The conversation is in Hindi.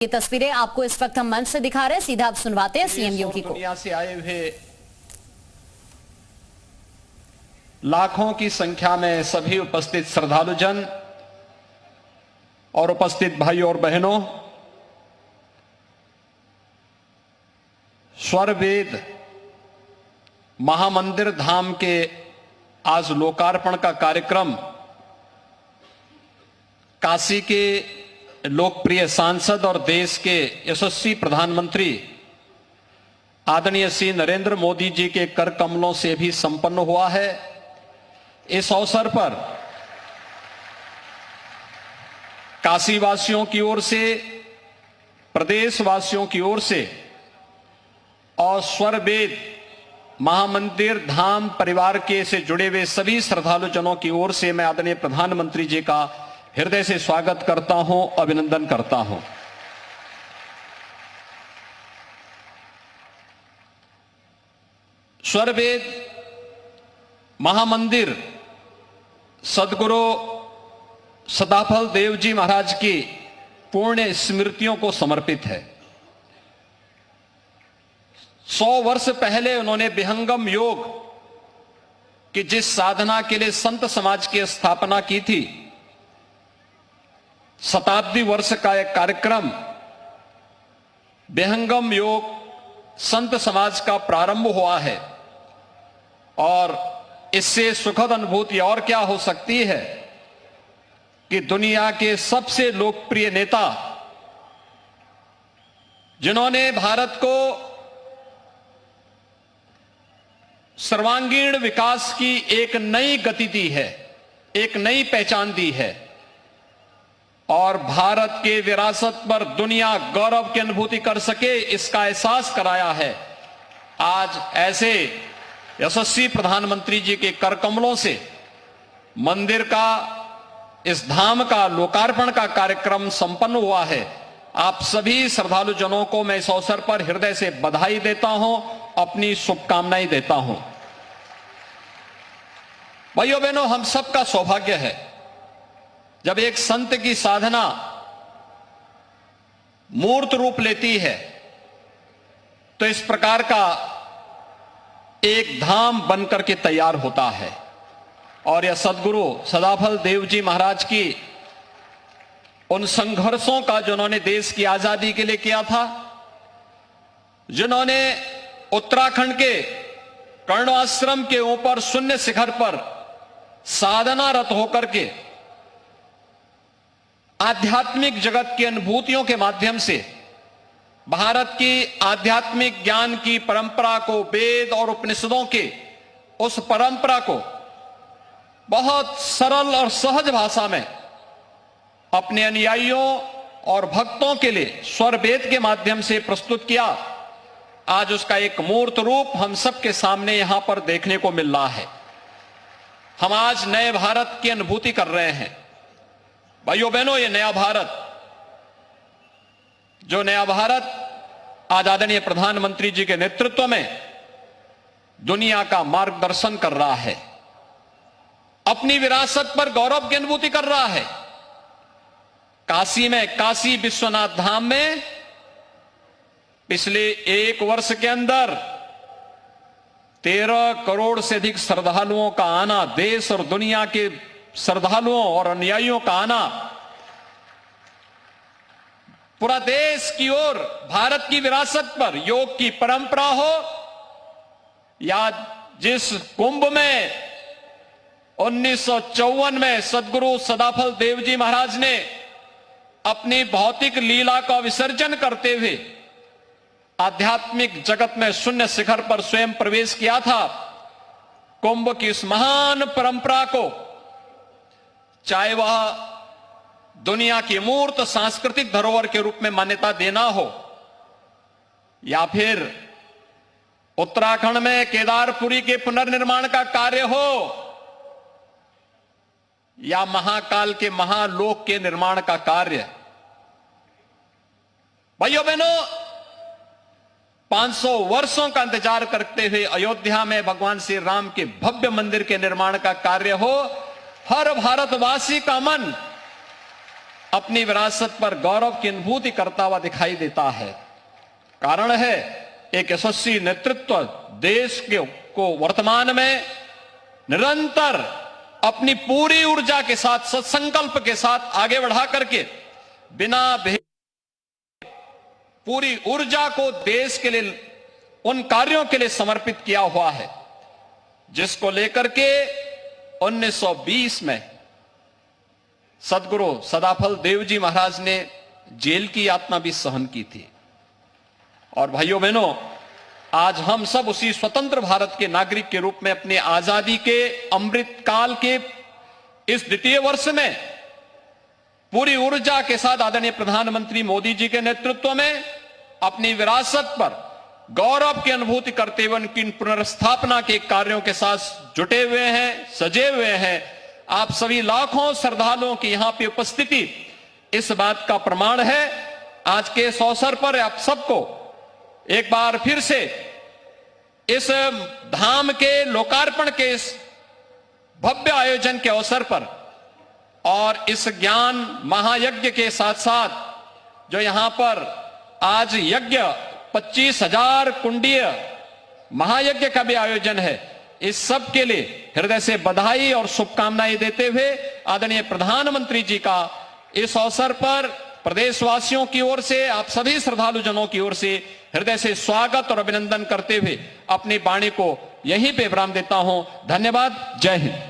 ये तस्वीरें आपको इस वक्त हम मंच से दिखा रहे हैं, सीधा आप सुनवाते हैं सीएम योगी को। दुनिया से आए हुए लाखों की संख्या में सभी उपस्थित श्रद्धालुजन और उपस्थित भाई और बहनों, स्वरवेद महामंदिर धाम के आज लोकार्पण का कार्यक्रम काशी के लोकप्रिय सांसद और देश के यशस्वी प्रधानमंत्री आदरणीय श्री नरेंद्र मोदी जी के कर कमलों से भी संपन्न हुआ है। इस अवसर पर काशी वासियों की ओर से, प्रदेशवासियों की ओर से और स्वरवेद महामंदिर धाम परिवार के से जुड़े हुए सभी श्रद्धालुजनों की ओर से मैं आदरणीय प्रधानमंत्री जी का हृदय से स्वागत करता हूं, अभिनंदन करता हूं। स्वरवेद महामंदिर सदगुरु सदाफल देव जी महाराज की पुण्य स्मृतियों को समर्पित है। 100 वर्ष पहले उन्होंने विहंगम योग की जिस साधना के लिए संत समाज की स्थापना की थी, शताब्दी वर्ष का एक कार्यक्रम विहंगम योग संत समाज का प्रारंभ हुआ है और इससे सुखद अनुभूति और क्या हो सकती है कि दुनिया के सबसे लोकप्रिय नेता जिन्होंने भारत को सर्वांगीण विकास की एक नई गति दी है, एक नई पहचान दी है और भारत के विरासत पर दुनिया गौरव की अनुभूति कर सके इसका एहसास कराया है। आज ऐसे यशस्वी प्रधानमंत्री जी के कर कमलों से मंदिर का, इस धाम का लोकार्पण का कार्यक्रम संपन्न हुआ है। आप सभी श्रद्धालु जनों को मैं इस अवसर पर हृदय से बधाई देता हूं, अपनी शुभकामनाएं देता हूं। भाइयों बहनों, हम सबका सौभाग्य है जब एक संत की साधना मूर्त रूप लेती है तो इस प्रकार का एक धाम बनकर के तैयार होता है। और यह सदगुरु सदाफल देव जी महाराज की उन संघर्षों का जिन्होंने देश की आजादी के लिए किया था, जिन्होंने उत्तराखंड के कर्ण आश्रम के ऊपर शून्य शिखर पर साधनारत होकर के आध्यात्मिक जगत की अनुभूतियों के माध्यम से भारत की आध्यात्मिक ज्ञान की परंपरा को, वेद और उपनिषदों के उस परंपरा को बहुत सरल और सहज भाषा में अपने अनुयायियों और भक्तों के लिए स्वरवेद के माध्यम से प्रस्तुत किया। आज उसका एक मूर्त रूप हम सबके सामने यहां पर देखने को मिल रहा है। हम आज नए भारत की अनुभूति कर रहे हैं। भाइयों बहनों, ये नया भारत, जो नया भारत आज आदरणीय प्रधानमंत्री जी के नेतृत्व में दुनिया का मार्गदर्शन कर रहा है, अपनी विरासत पर गौरव की अनुभूति कर रहा है। काशी में, काशी विश्वनाथ धाम में पिछले 1 वर्ष के अंदर 13 करोड़ से अधिक श्रद्धालुओं का आना, देश और दुनिया के श्रद्धालुओं और अनुयायियों का आना, पूरा देश की ओर भारत की विरासत पर योग की परंपरा हो या जिस कुंभ में 1954 में सदगुरु सदाफल देव जी महाराज ने अपनी भौतिक लीला का विसर्जन करते हुए आध्यात्मिक जगत में शून्य शिखर पर स्वयं प्रवेश किया था, कुंभ की इस महान परंपरा को, चाहे वह दुनिया की मूर्त सांस्कृतिक धरोहर के रूप में मान्यता देना हो या फिर उत्तराखंड में केदारपुरी के पुनर्निर्माण का कार्य हो या महाकाल के महालोक के निर्माण का कार्य। भाइयों बहनों, 500 वर्षों का इंतजार करते हुए अयोध्या में भगवान श्री राम के भव्य मंदिर के निर्माण का कार्य हो, हर भारतवासी का मन अपनी विरासत पर गौरव की अनुभूति करता हुआ दिखाई देता है। कारण है एक यशस्वी नेतृत्व देश को वर्तमान में निरंतर अपनी पूरी ऊर्जा के साथ, सत्संकल्प के साथ आगे बढ़ा करके बिना पूरी ऊर्जा को देश के लिए, उन कार्यों के लिए समर्पित किया हुआ है जिसको लेकर के 1920 में सदगुरु सदाफल देव जी महाराज ने जेल की यातना भी सहन की थी। और भाइयों बहनों, आज हम सब उसी स्वतंत्र भारत के नागरिक के रूप में अपने आजादी के अमृत काल के इस द्वितीय वर्ष में पूरी ऊर्जा के साथ आदरणीय प्रधानमंत्री मोदी जी के नेतृत्व में अपनी विरासत पर गौरव की अनुभूति करते हुए उनकी पुनर्स्थापना के कार्यों के साथ जुटे हुए हैं, सजे हुए हैं। आप सभी लाखों श्रद्धालुओं की यहां पे उपस्थिति इस बात का प्रमाण है। आज के इस अवसर पर आप सबको एक बार फिर से इस धाम के लोकार्पण के इस भव्य आयोजन के अवसर पर और इस ज्ञान महायज्ञ के साथ साथ जो यहां पर आज यज्ञ 25,000 कुंडीय महायज्ञ का भी आयोजन है, इस सब के लिए हृदय से बधाई और शुभकामनाएं देते हुए आदरणीय प्रधानमंत्री जी का इस अवसर पर प्रदेशवासियों की ओर से, आप सभी श्रद्धालु जनों की ओर से हृदय से स्वागत और अभिनंदन करते हुए अपनी वाणी को यहीं पे विराम देता हूं। धन्यवाद। जय हिंद।